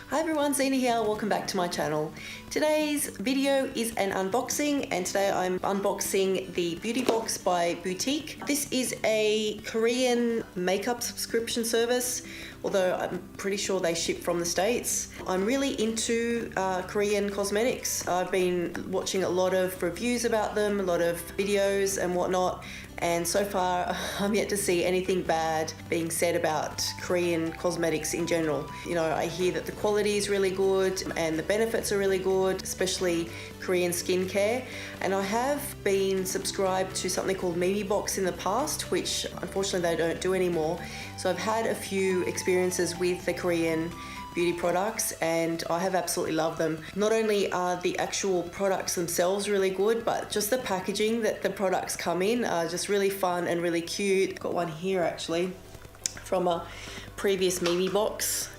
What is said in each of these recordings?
Hi everyone, Zena here, welcome back to my channel. Today's video is an unboxing and today I'm unboxing the Beauty Box by Beauteque. This is a Korean makeup subscription service, although I'm pretty sure they ship from the States. I'm really into Korean cosmetics. I've been watching a lot of reviews about them, a lot of videos and whatnot, and so far I'm yet to see anything bad being said about Korean cosmetics in general. You know, I hear that the quality is really good and the benefits are really good, especially Korean skincare. And I have been subscribed to something called Beauty Box in the past, which unfortunately they don't do anymore. So I've had a few experiences with the Korean beauty products and I have absolutely loved them. Not only are the actual products themselves really good, but just the packaging that the products come in are just really fun and really cute. I've got one here actually from a previous Beauty Box,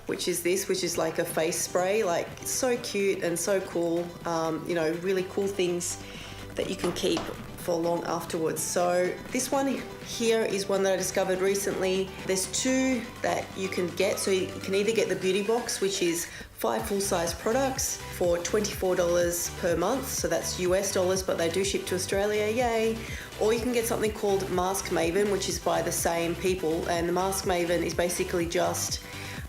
which is this, which is like a face spray. Like, it's so cute and so cool. You know, really cool things that you can keep for long afterwards. So this one here is one that I discovered recently. There's two that you can get. So you can either get the Beauty Box, which is 5 full-size products for $24 per month. So that's US dollars, but they do ship to Australia, yay. Or you can get something called Mask Maven, which is by the same people. And the Mask Maven is basically just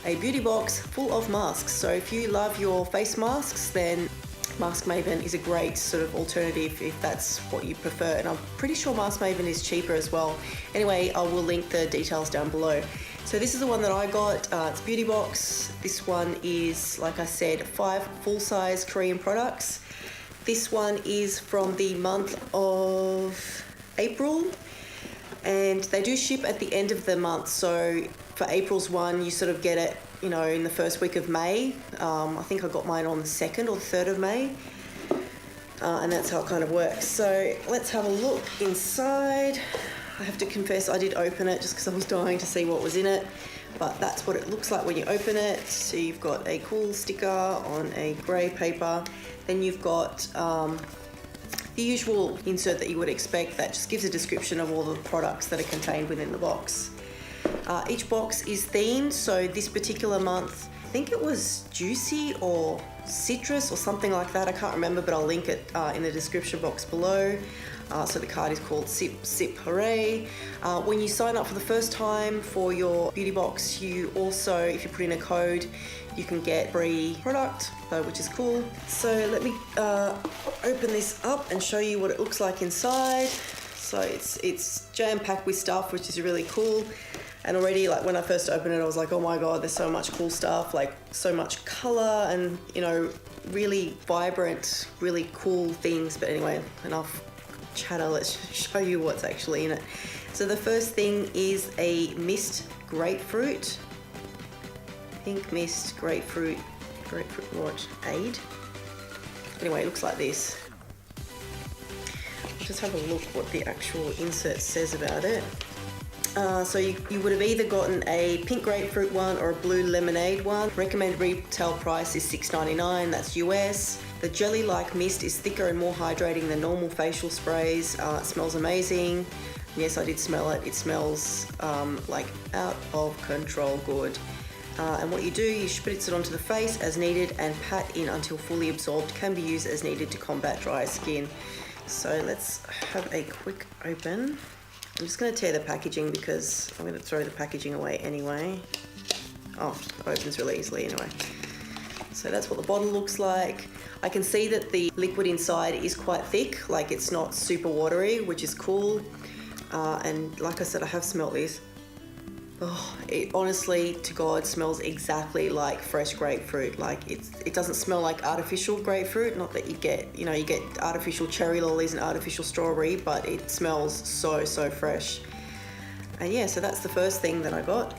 a beauty box full of masks. So if you love your face masks, then Mask Maven is a great sort of alternative if that's what you prefer, and I'm pretty sure Mask Maven is cheaper as well. Anyway, I will link the details down below. So this is the one that I got, it's Beauty Box. This one is, like I said, 5 full-size Korean products. This one is from the month of April, and they do ship at the end of the month. So for April's one, you sort of get it, you know, in the first week of May. I think I got mine on the 2nd or 3rd of May. And that's how it kind of works. So let's have a look inside. I have to confess I did open it just because I was dying to see what was in it. But that's what it looks like when you open it. So you've got a cool sticker on a grey paper. Then you've got the usual insert that you would expect that just gives a description of all the products that are contained within the box. Each box is themed, so this particular month, I think it was juicy or citrus or something like that, I can't remember, but I'll link it in the description box below. So the card is called Sip Sip Hooray. When you sign up for the first time for your beauty box, you also, if you put in a code, you can get free product, which is cool. So let me open this up and show you what it looks like inside. So it's jam-packed with stuff, which is really cool. And already, like, when I first opened it, I was like, oh my God, there's so much cool stuff, like so much color and, you know, really vibrant, really cool things. But anyway, enough chatter, let's show you what's actually in it. So the first thing is a mist grapefruit. Pink mist grapefruit what? Aid? Anyway, it looks like this. Just have a look what the actual insert says about it. So you would have either gotten a pink grapefruit one or a blue lemonade one. Recommended retail price is $6.99, that's US. The jelly-like mist is thicker and more hydrating than normal facial sprays. It smells amazing. Yes, I did smell it. It smells like out of control good. And what you do, you spritz it onto the face as needed and pat in until fully absorbed. Can be used as needed to combat dry skin. So let's have a quick open. I'm just going to tear the packaging because I'm going to throw the packaging away anyway. Oh, it opens really easily anyway. So that's what the bottle looks like. I can see that the liquid inside is quite thick, like it's not super watery, which is cool. And like I said, I have smelled these. Oh, it honestly, to God, smells exactly like fresh grapefruit. Like it doesn't smell like artificial grapefruit. Not that you get, you know, you get artificial cherry lollies and artificial strawberry, but it smells so fresh. And yeah, so that's the first thing that I got.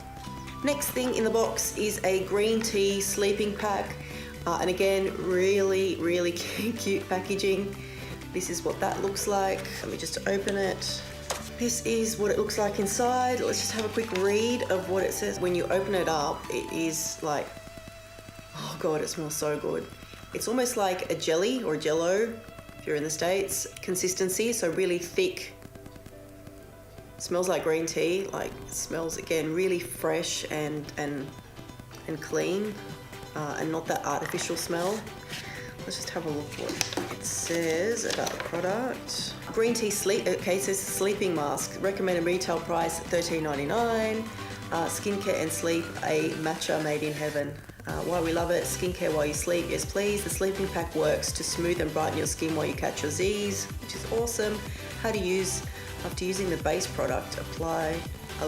Next thing in the box is a green tea sleeping pack. And again, really cute packaging. This is what that looks like. Let me just open it. This is what it looks like inside. Let's just have a quick read of what it says. When you open it up, it is like, oh God, it smells so good. It's almost like a jelly or jello, if you're in the States, consistency, so really thick. It smells like green tea, like it smells, again, really fresh and clean. and not that artificial smell. Let's just have a look what it says about the product. Green tea sleep, okay, it says sleeping mask. Recommended retail price $13.99. Skincare and sleep, a matcha made in heaven. Why we love it, skincare while you sleep, yes please. The sleeping pack works to smooth and brighten your skin while you catch your Z's, which is awesome. How to use, after using the base product, apply a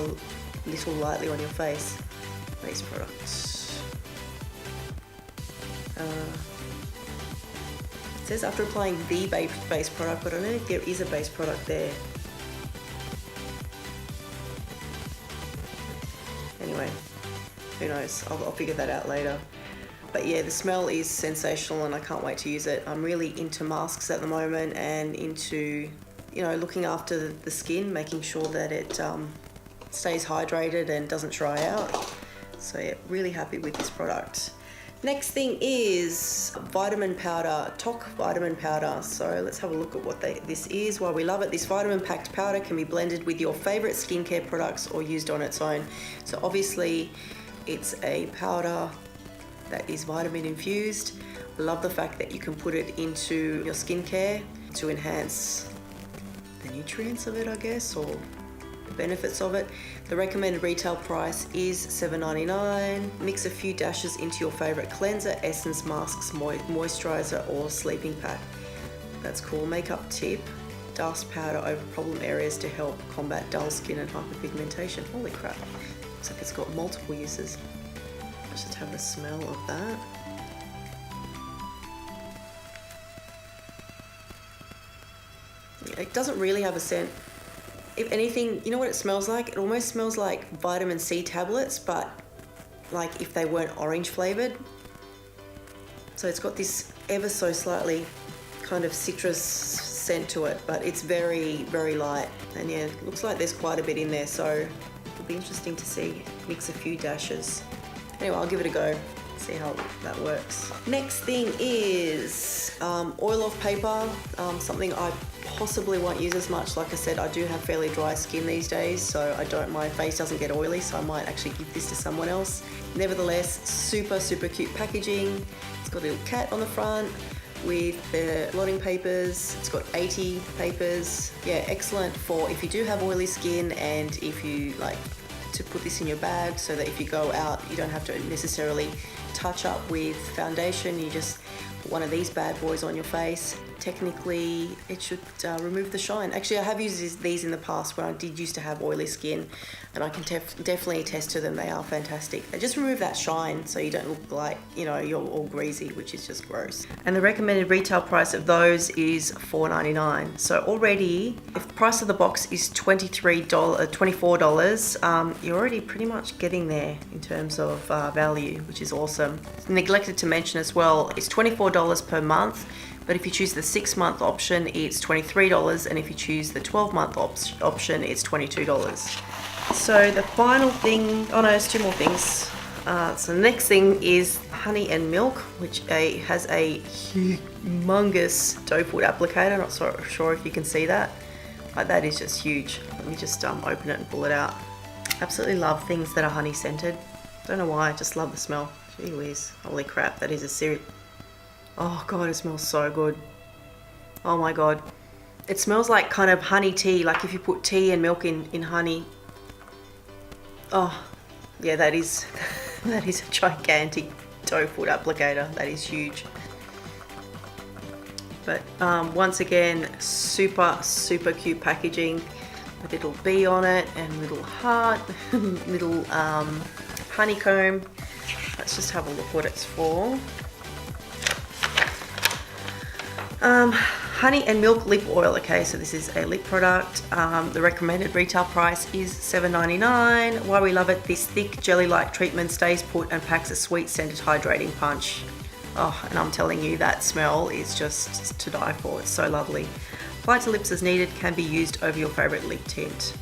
little lightly on your face. Base product. It says after applying the base product, but I don't know if there is a base product there. Anyway, who knows? I'll figure that out later. But yeah, the smell is sensational and I can't wait to use it. I'm really into masks at the moment and into, you know, looking after the skin, making sure that it stays hydrated and doesn't dry out. So yeah, really happy with this product. Next thing is vitamin powder, Toc vitamin powder. So let's have a look at what this is. While we love it, this vitamin packed powder can be blended with your favorite skincare products or used on its own. So obviously it's a powder that is vitamin infused. I love the fact that you can put it into your skincare to enhance the nutrients of it, I guess, or the benefits of it. The recommended retail price is $7.99. Mix a few dashes into your favorite cleanser, essence, masks, moisturizer, or sleeping pack. That's cool. Makeup tip: dust powder over problem areas to help combat dull skin and hyperpigmentation. Holy crap! Looks like it's got multiple uses. Let's just have the smell of that. It doesn't really have a scent. If anything, you know what it smells like? It almost smells like vitamin C tablets, but like if they weren't orange flavored. So it's got this ever so slightly kind of citrus scent to it, but it's very, very light. And yeah, it looks like there's quite a bit in there, so it'll be interesting to see. Mix a few dashes. Anyway, I'll give it a go, see how that works. Next thing is oil off paper, something I possibly won't use as much. Like I said, I do have fairly dry skin these days, so my face doesn't get oily, so I might actually give this to someone else. Nevertheless, super, super cute packaging. It's got a little cat on the front with the blotting papers. It's got 80 papers. Yeah, excellent for if you do have oily skin and if you like to put this in your bag so that if you go out, you don't have to necessarily touch up with foundation. You just put one of these bad boys on your face. Technically, it should remove the shine. Actually, I have used these in the past when I did used to have oily skin, and I can definitely attest to them. They are fantastic. They just remove that shine so you don't look like, you know, you're all greasy, which is just gross. And the recommended retail price of those is $4.99. So already, if the price of the box is $24, you're already pretty much getting there in terms of value, which is awesome. Neglected to mention as well, it's $24 per month. But if you choose the 6-month option, it's $23, and if you choose the 12-month option, it's $22. So the final thing, oh no, there's two more things. So the next thing is honey and milk, which has a humongous doe foot applicator. Not so sure if you can see that. Like, that is just huge. Let me just open it and pull it out. Absolutely love things that are honey scented. Don't know why, I just love the smell. Gee whiz, holy crap, that is a serious... Oh god, it smells so good. Oh my god. It smells like kind of honey tea, like if you put tea and milk in honey. Oh, yeah, that is a gigantic doe foot applicator. That is huge. But once again, super, super cute packaging with a little bee on it and little heart, little honeycomb. Let's just have a look what it's for. Honey and milk lip oil. Okay, so this is a lip product. The recommended retail price is $7.99. Why we love it, this thick jelly-like treatment stays put and packs a sweet scented hydrating punch. Oh, and I'm telling you, that smell is just to die for. It's so lovely. Apply to lips as needed, can be used over your favorite lip tint.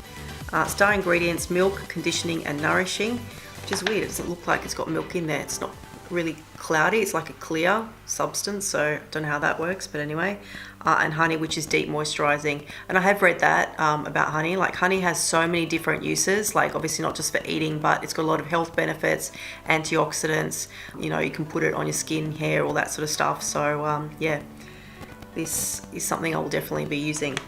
Star ingredients: milk, conditioning and nourishing, which is weird. It doesn't look like it's got milk in there. It's not really cloudy. It's like a clear substance, so I don't know how that works, but anyway. And honey, which is deep moisturizing. And I have read that about honey. Like, honey has so many different uses, like obviously not just for eating, but it's got a lot of health benefits, antioxidants. You know, you can put it on your skin, hair, all that sort of stuff. So yeah, this is something I will definitely be using.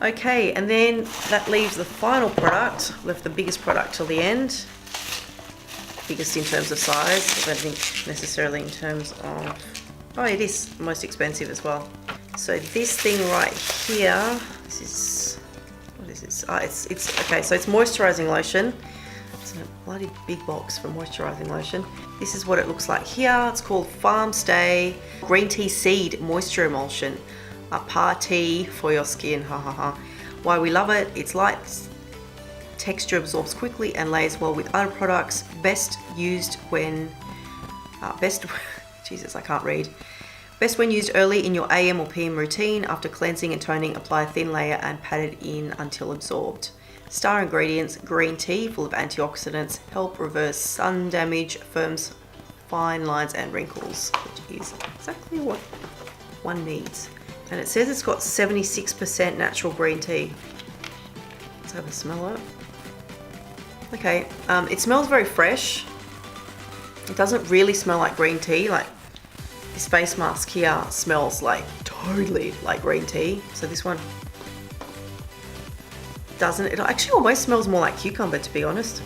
Okay, and then that leaves the final product. Left the biggest product till the end. Biggest in terms of size. I don't think necessarily in terms of... Oh, it is the most expensive as well. So this thing right here, this is... What is this? It's okay, so it's moisturizing lotion. It's a bloody big box for moisturizing lotion. This is what it looks like here. It's called Farm Stay Green Tea Seed Moisture Emulsion. A party for your skin, ha ha ha. Why we love it, it's light, texture absorbs quickly and lays well with other products. Best used when, Jesus, I can't read. Best when used early in your AM or PM routine. After cleansing and toning, apply a thin layer and pat it in until absorbed. Star ingredients: green tea full of antioxidants, help reverse sun damage, firms fine lines and wrinkles, which is exactly what one needs. And it says it's got 76% natural green tea. Let's have a smell of it. Okay, it smells very fresh. It doesn't really smell like green tea. Like, this face mask here smells like totally like green tea. So this one doesn't. It actually almost smells more like cucumber, to be honest.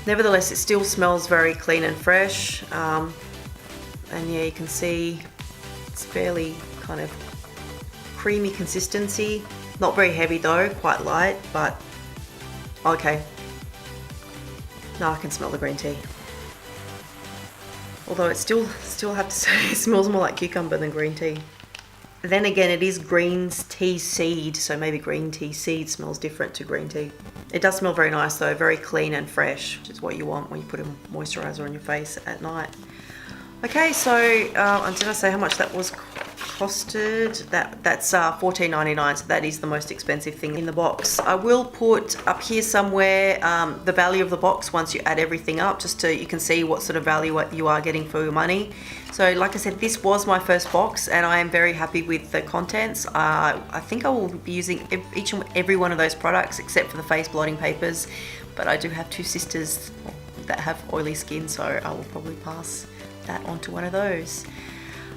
Nevertheless, it still smells very clean and fresh. And yeah, you can see it's fairly kind of creamy consistency. Not very heavy though, quite light, but okay. Now I can smell the green tea. Although it still have to say it smells more like cucumber than green tea. Then again, it is green tea seed, so maybe green tea seed smells different to green tea. It does smell very nice though, very clean and fresh, which is what you want when you put a moisturizer on your face at night. Okay, so did I say how much that was costed? That's $14.99, so that is the most expensive thing in the box. I will put up here somewhere the value of the box once you add everything up, just so you can see what sort of value you are getting for your money. So like I said, this was my first box and I am very happy with the contents. I think I will be using each and every one of those products except for the face blotting papers, but I do have two sisters that have oily skin, so I will probably pass that onto one of those.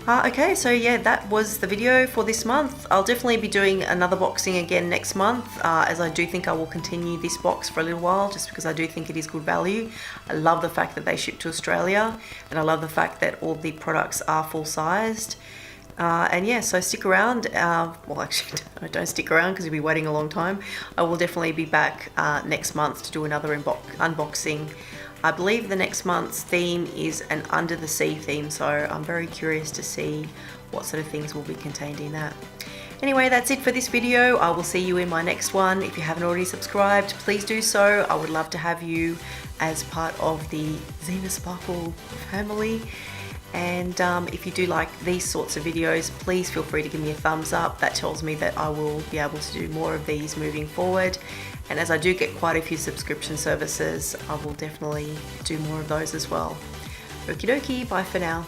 Okay, so yeah, that was the video for this month. I'll definitely be doing another boxing again next month, as I do think I will continue this box for a little while, just because I do think it is good value. I love the fact that they ship to Australia, and I love the fact that all the products are full-sized. And yeah, so stick around. Well, actually, don't stick around because you'll be waiting a long time. I will definitely be back next month to do another unboxing. I believe the next month's theme is an under the sea theme, so I'm very curious to see what sort of things will be contained in that. Anyway, that's it for this video. I will see you in my next one. If you haven't already subscribed, please do so. I would love to have you as part of the Zena Sparkle family. And if you do like these sorts of videos, please feel free to give me a thumbs up. That tells me that I will be able to do more of these moving forward. And as I do get quite a few subscription services, I will definitely do more of those as well. Okie dokie, bye for now.